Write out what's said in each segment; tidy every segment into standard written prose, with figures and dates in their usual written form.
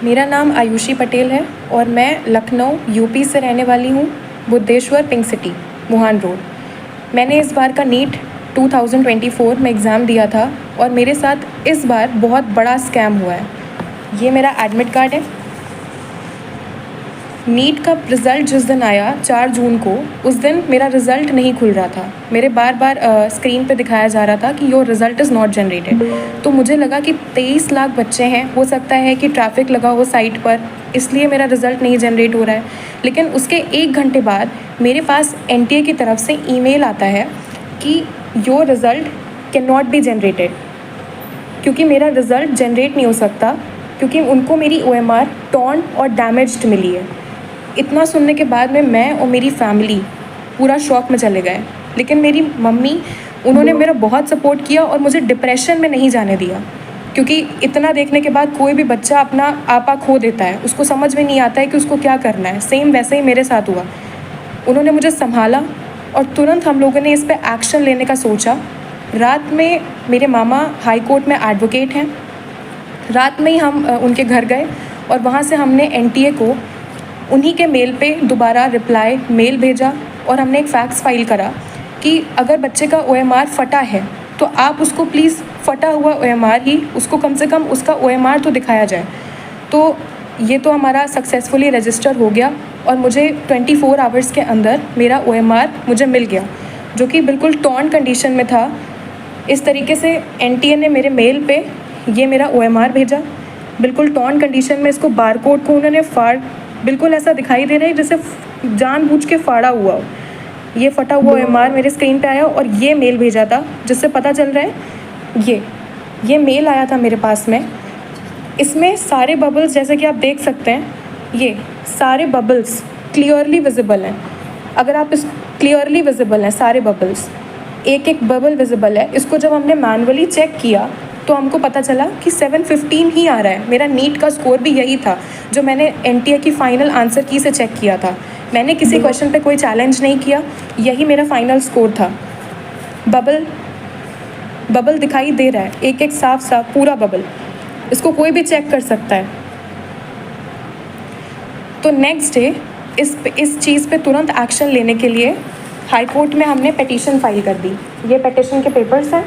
मेरा नाम आयुषी पटेल है और मैं लखनऊ यूपी से रहने वाली हूँ, बुद्धेश्वर पिंक सिटी, मुहान रोड। मैंने इस बार का नीट 2024 में एग्ज़ाम दिया था और मेरे साथ इस बार बहुत बड़ा स्कैम हुआ है। ये मेरा एडमिट कार्ड है। नीट का रिज़ल्ट जिस दिन आया 4 जून को, उस दिन मेरा रिज़ल्ट नहीं खुल रहा था। मेरे बार बार स्क्रीन पे दिखाया जा रहा था कि your result is not generated. तो मुझे लगा कि 23 लाख बच्चे हैं, हो सकता है कि ट्रैफिक लगा हो साइट पर, इसलिए मेरा रिज़ल्ट नहीं जनरेट हो रहा है। लेकिन उसके 1 घंटे बाद मेरे पास एनटीए की तरफ से ईमेल आता है कि your result can not be generated, क्योंकि मेरा रिज़ल्ट जनरेट नहीं हो सकता, क्योंकि उनको मेरी OMR टॉर्न और डैमेज्ड मिली है। इतना सुनने के बाद में मैं और मेरी फैमिली पूरा शॉक में चले गए। लेकिन मेरी मम्मी, उन्होंने मेरा बहुत सपोर्ट किया और मुझे डिप्रेशन में नहीं जाने दिया, क्योंकि इतना देखने के बाद कोई भी बच्चा अपना आपा खो देता है, उसको समझ में नहीं आता है कि उसको क्या करना है। सेम वैसे ही मेरे साथ हुआ। उन्होंने मुझे संभाला और तुरंत हम लोगों ने इस पर एक्शन लेने का सोचा। रात में मेरे मामा हाई कोर्ट में एडवोकेट हैं। रात में ही हम उनके घर गए और वहाँ से हमने एनटीए को उन्हीं के मेल पे दोबारा रिप्लाई मेल भेजा और हमने एक फैक्स फाइल करा कि अगर बच्चे का OMR फटा है तो आप उसको प्लीज़ फटा हुआ OMR ही, उसको कम से कम उसका OMR तो दिखाया जाए। तो ये तो हमारा सक्सेसफुली रजिस्टर हो गया और मुझे 24 आवर्स के अंदर मेरा OMR मुझे मिल गया, जो कि बिल्कुल टॉर्न कंडीशन में था। इस तरीके से एनटीए ने मेरे मेल पे ये मेरा OMR भेजा, बिल्कुल टॉर्न कंडीशन में। इसको बारकोड को उन्होंने बिल्कुल ऐसा दिखाई दे रहा है जैसे जानबूझ के फाड़ा हुआ हो। ये फटा हुआ OMR मेरे स्क्रीन पे आया और ये मेल भेजा था, जिससे पता चल रहा है ये मेल आया था मेरे पास में। इसमें सारे बबल्स, जैसे कि आप देख सकते हैं, ये सारे बबल्स क्लियरली विजिबल हैं। अगर आप इस क्लियरली विजिबल हैं सारे बबल्स, एक एक बबल विजिबल है। इसको जब हमने मैनुअली चेक किया तो हमको पता चला कि 715 ही आ रहा है। मेरा नीट का स्कोर भी यही था जो मैंने एनटीए की फ़ाइनल आंसर की से चेक किया था। मैंने किसी क्वेश्चन पे कोई चैलेंज नहीं किया, यही मेरा फाइनल स्कोर था। बबल दिखाई दे रहा है, एक एक साफ साफ पूरा बबल, इसको कोई भी चेक कर सकता है। तो नेक्स्ट डे इस चीज़ पे तुरंत एक्शन लेने के लिए हाई कोर्ट में हमने पिटीशन फाइल कर दी। ये पिटीशन के पेपर्स हैं।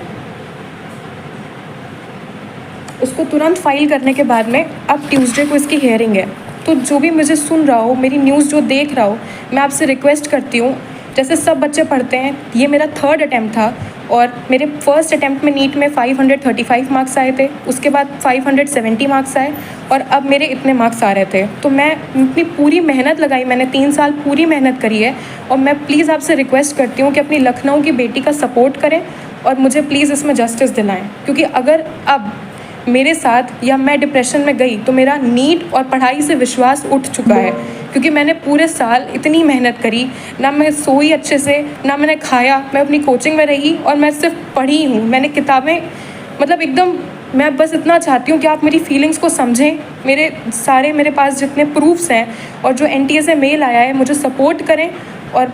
उसको तुरंत फाइल करने के बाद में अब ट्यूसडे को इसकी हियरिंग है। तो जो भी मुझे सुन रहा हो, मेरी न्यूज़ जो देख रहा हो, मैं आपसे रिक्वेस्ट करती हूँ, जैसे सब बच्चे पढ़ते हैं, ये मेरा 3rd अटैम्प्ट था और मेरे फर्स्ट अटैम्प्ट में नीट में 535 मार्क्स आए थे, उसके बाद 570 मार्क्स आए और अब मेरे इतने मार्क्स आ रहे थे। तो मैं अपनी पूरी मेहनत लगाई, मैंने 3 साल पूरी मेहनत करी है और मैं प्लीज़ आपसे रिक्वेस्ट करती हूँ कि अपनी लखनऊ की बेटी का सपोर्ट करें और मुझे प्लीज़ इसमें जस्टिस दिलाएं। क्योंकि अगर अब मेरे साथ या मैं डिप्रेशन में गई तो मेरा नीट और पढ़ाई से विश्वास उठ चुका है, क्योंकि मैंने पूरे साल इतनी मेहनत करी, ना मैं सोई अच्छे से, ना मैंने खाया, मैं अपनी कोचिंग में रही और मैं सिर्फ पढ़ी हूँ। मैंने किताबें, मतलब एकदम, मैं बस इतना चाहती हूँ कि आप मेरी फीलिंग्स को समझें। मेरे पास जितने प्रूफ्स हैं और जो एनटीए से मेल आया है, मुझे सपोर्ट करें और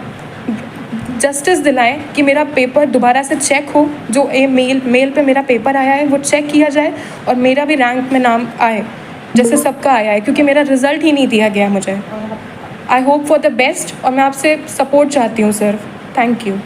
जस्टिस दिलाएं कि मेरा पेपर दोबारा से चेक हो। जो मेल पे मेरा पेपर आया है वो चेक किया जाए और मेरा भी रैंक में नाम आए जैसे सबका आया है, क्योंकि मेरा रिज़ल्ट ही नहीं दिया गया मुझे। I hope for the best और मैं आपसे सपोर्ट चाहती हूँ सर। Thank you.